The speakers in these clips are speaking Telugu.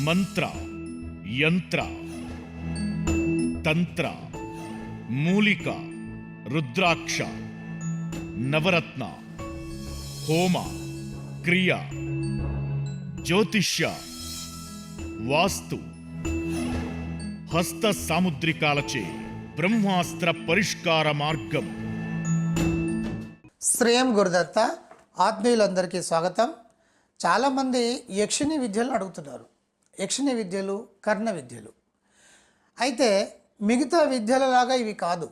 మంత్ర, యంత్ర, తంత్ర, మూలిక, రుద్రాక్ష, నవరత్న, హోమ, క్రియ, జ్యోతిష్య, వాస్తు, హస్త సాముద్రికాలచే బ్రహ్మాస్త్ర పరిష్కార మార్గం. శ్రేయం గురుదత్త. ఆత్మీయులందరికీ స్వాగతం. చాలామంది యక్షిణి విద్యలు అడుగుతున్నారు. యక్షిణి విద్యలు, కర్ణ విద్యలు. అయితే మిగతా విద్యలలాగా ఇవి కాదు.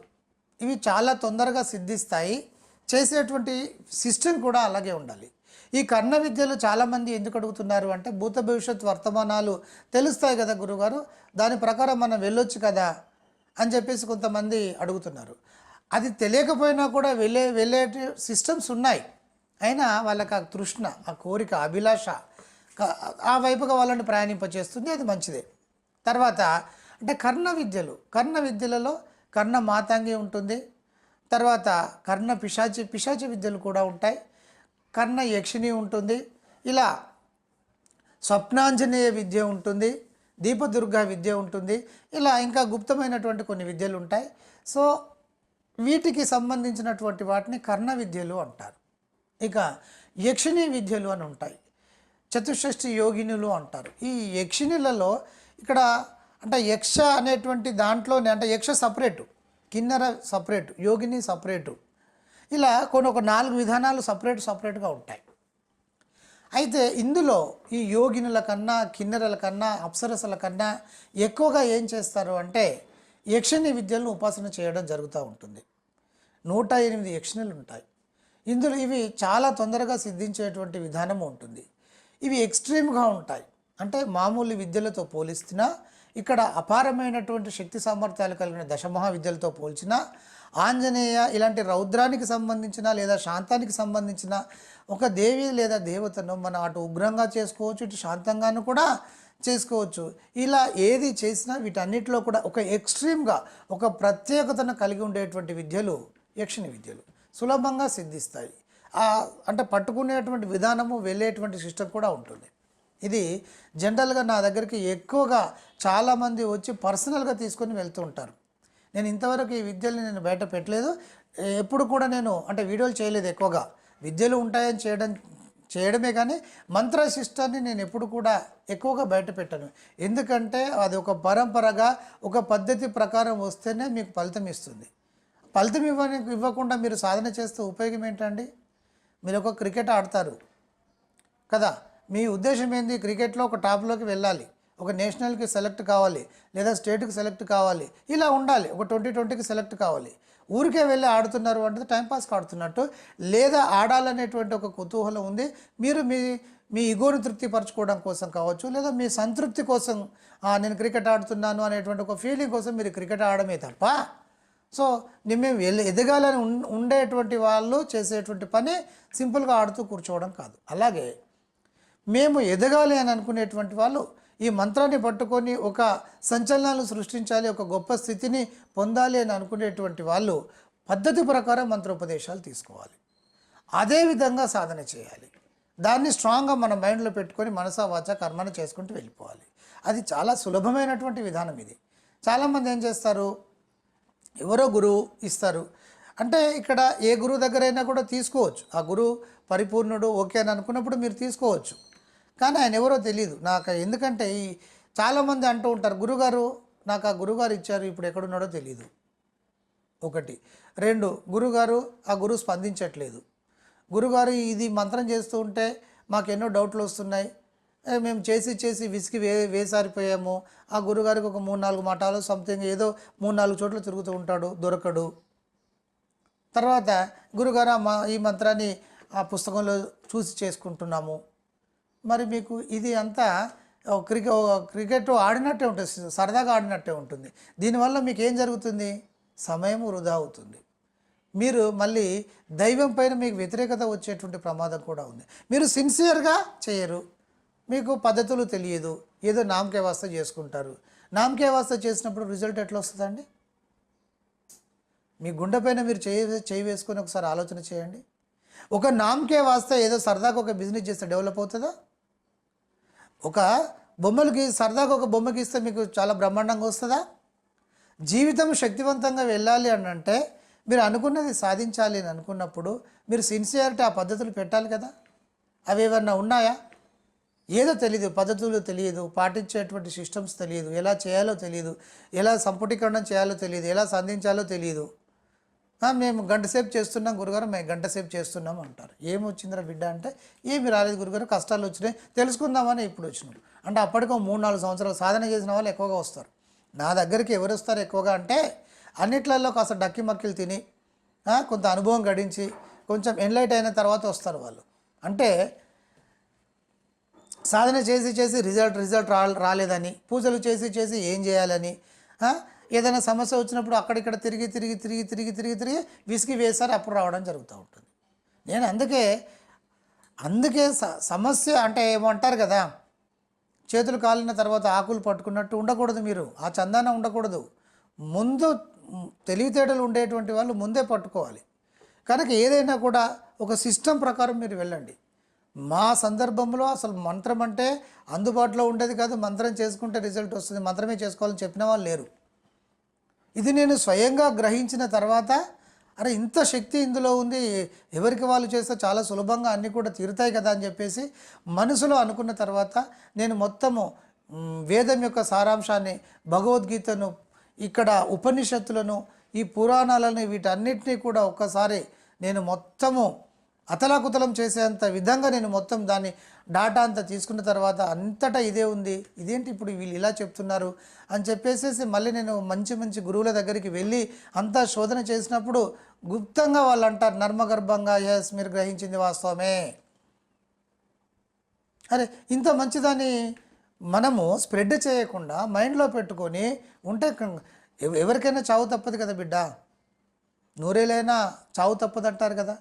ఇవి చాలా తొందరగా సిద్ధిస్తాయి. చేసేటువంటి సిస్టమ్ కూడా అలాగే ఉండాలి. ఈ కర్ణ విద్యలు చాలామంది ఎందుకు అడుగుతున్నారు అంటే, భూత భవిష్యత్ వర్తమానాలు తెలుస్తాయి కదా గురుగారు, దాని ప్రకారం మనం వెళ్ళొచ్చు కదా అని చెప్పేసి కొంతమంది అడుగుతున్నారు. అది తెలియకపోయినా కూడా వెళ్ళే సిస్టమ్స్ ఉన్నాయి. అయినా వాళ్ళకి ఆ తృష్ణ, ఆ కోరిక, అభిలాష ఆ వైపుగా వాళ్ళని ప్రయాణింపచేస్తుంది. అది మంచిదే. తర్వాత అంటే కర్ణ విద్యలలో కర్ణ మాతాంగి ఉంటుంది. తర్వాత కర్ణ పిశాచి విద్యలు కూడా ఉంటాయి. కర్ణ యక్షిణి ఉంటుంది. ఇలా స్వప్నాంజనేయ విద్య ఉంటుంది, దీపదుర్గ విద్య ఉంటుంది. ఇలా ఇంకా గుప్తమైనటువంటి కొన్ని విద్యలు ఉంటాయి. సో వీటికి సంబంధించినటువంటి వాటిని కర్ణ విద్యలు అంటారు. ఇక యక్షిణి విద్యలు అని ఉంటాయి. చతుషష్ఠి యోగినులు అంటారు. ఈ యక్షిణులలో ఇక్కడ అంటే యక్ష అనేటువంటి దాంట్లోనే అంటే యక్ష సపరేటు, కిన్నెర సపరేటు, యోగిని సపరేటు. ఇలా ఒక 4 విధానాలు సపరేట్గా ఉంటాయి. అయితే ఇందులో ఈ యోగినుల కన్నా, కిన్నెరల కన్నా, అప్సరసల కన్నా ఎక్కువగా ఏం చేస్తారు అంటే యక్షిణి విద్యలను ఉపాసన చేయడం జరుగుతూ ఉంటుంది. 108 యక్షిణులు ఉంటాయి. ఇందులో ఇవి చాలా తొందరగా సిద్ధించేటువంటి విధానము ఉంటుంది. ఇవి ఎక్స్ట్రీమ్గా ఉంటాయి. అంటే మామూలు విద్యలతో పోలిస్తున్నా, ఇక్కడ అపారమైనటువంటి శక్తి సామర్థ్యాలు కలిగిన దశమహా విద్యలతో పోల్చిన ఆంజనేయ ఇలాంటి రౌద్రానికి సంబంధించిన లేదా శాంతానికి సంబంధించిన ఒక దేవి లేదా దేవతను మనం అటు ఉగ్రంగా చేసుకోవచ్చు, ఇటు శాంతంగాను కూడా చేసుకోవచ్చు. ఇలా ఏది చేసినా వీటన్నిటిలో కూడా ఒక ఎక్స్ట్రీమ్గా ఒక ప్రత్యేకతను కలిగి ఉండేటువంటి విద్యలు యక్షిణి విద్యలు సులభంగా సిద్ధిస్తాయి. అంటే పట్టుకునేటువంటి విధానము, వెళ్ళేటువంటి సిస్టమ్ కూడా ఉంటుంది. ఇది జనరల్గా నా దగ్గరికి ఎక్కువగా చాలామంది వచ్చి పర్సనల్గా తీసుకొని వెళ్తూ ఉంటారు. నేను ఇంతవరకు ఈ విద్యల్ని నేను బయట పెట్టలేదు. ఎప్పుడు కూడా నేను అంటే వీడియోలు చేయలేదు. ఎక్కువగా విద్యలు ఉంటాయని చేయడమే కానీ మంత్ర సిస్టాన్ని నేను ఎప్పుడు కూడా ఎక్కువగా బయట పెట్టాను. ఎందుకంటే అది ఒక పరంపరగా ఒక పద్ధతి ప్రకారం వస్తేనే మీకు ఫలితం ఇస్తుంది. ఫలితం ఇవ్వకుండా మీరు సాధన చేస్తే ఉపయోగం ఏంటండి? మీరు ఒక క్రికెట్ ఆడతారు కదా, మీ ఉద్దేశం ఏంది? క్రికెట్లో ఒక టాప్లోకి వెళ్ళాలి, ఒక నేషనల్కి సెలెక్ట్ కావాలి, లేదా స్టేట్కి సెలెక్ట్ కావాలి, ఇలా ఉండాలి. ఒక 2020కి సెలెక్ట్ కావాలి. ఊరికే వెళ్ళి ఆడుతున్నారు అంటే టైంపాస్కి ఆడుతున్నట్టు, లేదా ఆడాలనేటువంటి ఒక కుతూహలం ఉంది. మీరు మీ ఈగోను తృప్తిపరచుకోవడం కోసం కావచ్చు, లేదా మీ సంతృప్తి కోసం నేను క్రికెట్ ఆడుతున్నాను అనేటువంటి ఒక ఫీలింగ్ కోసం మీరు క్రికెట్ ఆడమే తప్ప, సో మేము ఎదగాలని ఉండేటువంటి వాళ్ళు చేసేటువంటి పని సింపుల్గా ఆడుతూ కూర్చోవడం కాదు. అలాగే మేము ఎదగాలి అని అనుకునేటువంటి వాళ్ళు ఈ మంత్రాన్ని పట్టుకొని ఒక సంచలనాలు సృష్టించాలి, ఒక గొప్ప స్థితిని పొందాలి అని అనుకునేటువంటి వాళ్ళు పద్ధతి ప్రకారం మంత్రోపదేశాలు తీసుకోవాలి. అదేవిధంగా సాధన చేయాలి. దాన్ని స్ట్రాంగ్గా మన మైండ్లో పెట్టుకొని మనసా వాచ కర్మను చేసుకుంటూ వెళ్ళిపోవాలి. అది చాలా సులభమైనటువంటి విధానం. ఇది చాలామంది ఏం చేస్తారు, ఎవరో గురువు ఇస్తారు అంటే ఇక్కడ ఏ గురువు దగ్గరైనా కూడా తీసుకోవచ్చు. ఆ గురువు పరిపూర్ణుడు ఓకే అని అనుకున్నప్పుడు మీరు తీసుకోవచ్చు. కానీ ఆయన ఎవరో తెలియదు నాకు. ఎందుకంటే చాలామంది అంటూ ఉంటారు, గురుగారు నాకు ఆ గురుగారు ఇచ్చారు, ఇప్పుడు ఎక్కడున్నాడో తెలియదు. 1, 2 గురుగారు ఆ గురువు స్పందించట్లేదు. గురుగారు ఇది మంత్రం చేస్తూ ఉంటే మాకు ఎన్నో డౌట్లు వస్తున్నాయి, మేము చేసి విసిగి వేసారిపోయాము. ఆ గురుగారికి ఒక 3-4 మఠాలు సంథింగ్ ఏదో 3-4 చోట్ల తిరుగుతూ ఉంటాడు, దొరకడు. తర్వాత గురుగారు ఈ మంత్రాన్ని ఆ పుస్తకంలో చూసి చేసుకుంటున్నాము. మరి మీకు ఇది అంతా క్రికెట్ ఆడినట్టే ఉంటుంది, సరదాగా ఆడినట్టే ఉంటుంది. దీనివల్ల మీకు ఏం జరుగుతుంది? సమయం వృధా అవుతుంది. మీరు మళ్ళీ దైవం పైన మీకు వ్యతిరేకత వచ్చేటువంటి ప్రమాదం కూడా ఉంది. మీరు సిన్సియర్గా చేయరు, మీకు పద్ధతులు తెలియదు, ఏదో నామకే వాస్త చేసుకుంటారు. నామకే వాస్త చేసినప్పుడు రిజల్ట్ ఎట్లా వస్తుందండి? మీ గుండె పైన మీరు చేయి వేసుకొని ఒకసారి ఆలోచన చేయండి. ఒక నామకే వాస్త ఏదో సరదాగా ఒక బిజినెస్ చేస్తే డెవలప్ అవుతుందా? ఒక బొమ్మలు సరదాగా ఒక బొమ్మ గీస్తే మీకు చాలా బ్రహ్మాండంగా వస్తుందా? జీవితం శక్తివంతంగా వెళ్ళాలి అని అంటే మీరు అనుకున్నది సాధించాలి అని అనుకున్నప్పుడు మీరు సిన్సియారిటీ ఆ పద్ధతులు పెట్టాలి కదా. అవి ఏమన్నా ఉన్నాయా? ఏదో తెలియదు, పద్ధతులు తెలియదు, పాటించేటువంటి సిస్టమ్స్ తెలియదు, ఎలా చేయాలో తెలియదు, ఎలా సంపుటీకరణం చేయాలో తెలియదు, ఎలా సంధించాలో తెలియదు. మేము గంట సేపు చేస్తున్నాం గురుగారు, మేము గంట సేపు చేస్తున్నాం అంటారు. ఏమొచ్చిందిరా బిడ్డ అంటే ఏమి రాలేదు గురుగారు, కష్టాలు వచ్చినాయి తెలుసుకుందామని ఇప్పుడు వచ్చినాడు అంటే అప్పటికో 3-4 సంవత్సరాలు సాధన చేసిన వాళ్ళు ఎక్కువగా వస్తారు. నా దగ్గరికి ఎవరు వస్తారు ఎక్కువగా అంటే అన్నిట్లలో కాస్త డక్కి మక్కిలు తిని కొంత అనుభవం గడించి కొంచెం ఎన్లైట్ అయిన తర్వాత వస్తారు వాళ్ళు. అంటే సాధన చేసి చేసి రిజల్ట్ రాలేదని, పూజలు చేసి చేసి ఏం చేయాలని, ఏదైనా సమస్య వచ్చినప్పుడు అక్కడిక్కడ తిరిగి విసిగి వేసారి అప్పుడు రావడం జరుగుతూ ఉంటుంది. నేను అందుకే సమస్య అంటే ఏమంటారు కదా, చేతులు కాలిన తర్వాత ఆకులు పట్టుకున్నట్టు ఉండకూడదు. మీరు ఆ చందాన ఉండకూడదు. ముందు తెలివితేటలు ఉండేటువంటి వాళ్ళు ముందే పట్టుకోవాలి. కనుక ఏదైనా కూడా ఒక సిస్టమ్ ప్రకారం మీరు వెళ్ళండి. మా సందర్భంలో అసలు మంత్రం అంటే అందుబాటులో ఉండేది కాదు. మంత్రం చేసుకుంటే రిజల్ట్ వస్తుంది, మంత్రమే చేసుకోవాలని చెప్పిన వాళ్ళు లేరు. ఇది నేను స్వయంగా గ్రహించిన తర్వాత అరే ఇంత శక్తి ఇందులో ఉంది, ఎవరికి వాళ్ళు చేస్తే చాలా సులభంగా అన్నీ కూడా తీరుతాయి కదా అని చెప్పేసి మనసులో అనుకున్న తర్వాత నేను మొత్తము వేదం యొక్క సారాంశాన్ని, భగవద్గీతను, ఇక్కడ ఉపనిషత్తులను, ఈ పురాణాలను, వీటన్నిటినీ కూడా ఒక్కసారి నేను మొత్తము అతలాకుతలం చేసేంత విధంగా నేను మొత్తం దాన్ని డాటా అంతా తీసుకున్న తర్వాత అంతటా ఇదే ఉంది, ఇదేంటి ఇప్పుడు వీళ్ళు ఇలా చెప్తున్నారు అని చెప్పేసి మళ్ళీ నేను మంచి గురువుల దగ్గరికి వెళ్ళి అంతా శోధన చేసినప్పుడు గుప్తంగా వాళ్ళు అంటారు నర్మగర్భంగా, ఎస్ మీరు గ్రహించింది వాస్తవమే. అరే ఇంత మంచిదాన్ని మనము స్ప్రెడ్ చేయకుండా మైండ్లో పెట్టుకొని ఉంటే ఎవరికైనా చావు తప్పదు కదా బిడ్డ, నూరేలైనా చావు తప్పదు అంటారు కదా.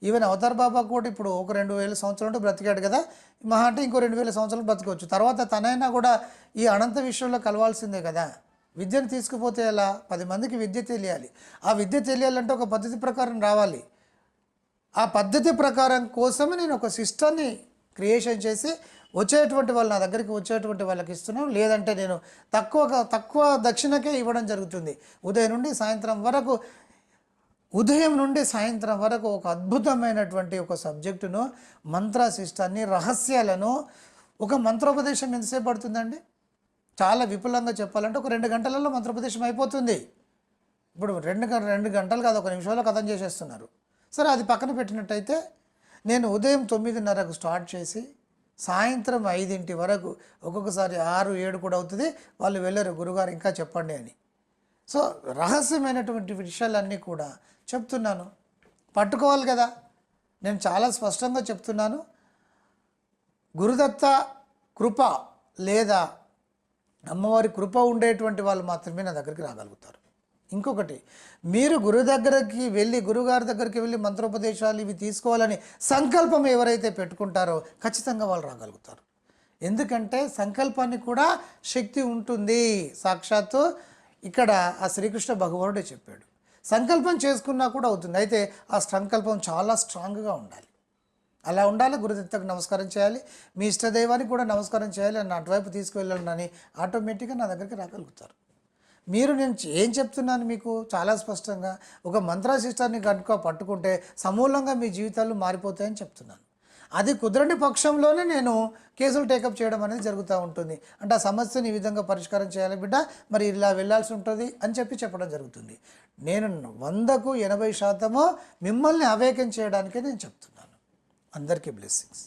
ఈవెన్ అవతార్ బాబా కూడా ఇప్పుడు ఒక 2000 సంవత్సరాలు బ్రతికాడు కదా, మహా అంటే ఇంకో 2000 సంవత్సరాలు బ్రతకవచ్చు. తర్వాత తనైనా కూడా ఈ అనంత విషయంలో కలవాల్సిందే కదా. విద్యను తీసుకుపోతే ఎలా? 10 మందికి విద్య తెలియాలి. ఆ విద్య తెలియాలంటే ఒక పద్ధతి ప్రకారం రావాలి. ఆ పద్ధతి ప్రకారం కోసమే నేను ఒక సిస్టమ్ని క్రియేషన్ చేసి వచ్చేటువంటి వాళ్ళు నా దగ్గరికి వచ్చేటువంటి వాళ్ళకి ఇస్తున్నాను. లేదంటే నేను తక్కువ దక్షిణకే ఇవ్వడం జరుగుతుంది. ఉదయం నుండి సాయంత్రం వరకు ఒక అద్భుతమైనటువంటి ఒక సబ్జెక్టును, మంత్ర సిస్టాన్ని, రహస్యాలను, ఒక మంత్రోపదేశం ఎంతసేపు పడుతుందండి? చాలా విపులంగా చెప్పాలంటే ఒక 2 గంటలలో మంత్రోపదేశం అయిపోతుంది. ఇప్పుడు 2 గంటలు కాదు, 1 నిమిషంలో కథం చేసేస్తున్నారు. సరే అది పక్కన పెట్టినట్టయితే నేను ఉదయం 9:30కు స్టార్ట్ చేసి సాయంత్రం 5 వరకు, ఒక్కొక్కసారి 6, 7 కూడా అవుతుంది. వాళ్ళు వెళ్ళరు, గురుగారు ఇంకా చెప్పండి అని. సో రహస్యమైనటువంటి విషయాలన్నీ కూడా చెప్తున్నాను, పట్టుకోవాలి కదా. నేను చాలా స్పష్టంగా చెప్తున్నాను, గురుదత్త కృప లేదా అమ్మవారి కృప ఉండేటువంటి వాళ్ళు మాత్రమే నా దగ్గరికి రాగలుగుతారు. ఇంకొకటి, మీరు గురుగారి దగ్గరికి వెళ్ళి మంత్రోపదేశాలు ఇవి తీసుకోవాలని సంకల్పం ఎవరైతే పెట్టుకుంటారో ఖచ్చితంగా వాళ్ళు రాగలుగుతారు. ఎందుకంటే సంకల్పాన్ని కూడా శక్తి ఉంటుంది. సాక్షాత్తు ఇక్కడ ఆ శ్రీకృష్ణ భగవానుడే చెప్పాడు, సంకల్పం చేసుకున్నా కూడా అవుతుంది. అయితే ఆ సంకల్పం చాలా స్ట్రాంగ్గా ఉండాలి. అలా ఉండాలి. గురుదత్తకు నమస్కారం చేయాలి, మీ ఇష్టదైవానికి కూడా నమస్కారం చేయాలి, అని అటువైపు తీసుకువెళ్ళాలని ఆటోమేటిక్గా నా దగ్గరికి రాగలుగుతారు. నేను ఏం చెప్తున్నాను మీకు చాలా స్పష్టంగా, ఒక మంత్రశిష్టాన్ని కనుక పట్టుకుంటే సమూలంగా మీ జీవితాలు మారిపోతాయని చెప్తున్నాను. అది కుదరని పక్షంలోనే నేను కేసులు టేకప్ చేయడం అనేది జరుగుతూ ఉంటుంది. అంటే ఆ సమస్యని ఈ విధంగా పరిష్కారం చేయాలి బిడ్డ, మరి ఇలా వెళ్ళాల్సి ఉంటుంది అని చెప్పడం జరుగుతుంది. నేను 100కు 80% మిమ్మల్ని అవేకం చేయడానికే నేను చెప్తున్నాను. అందరికీ బ్లెస్సింగ్స్.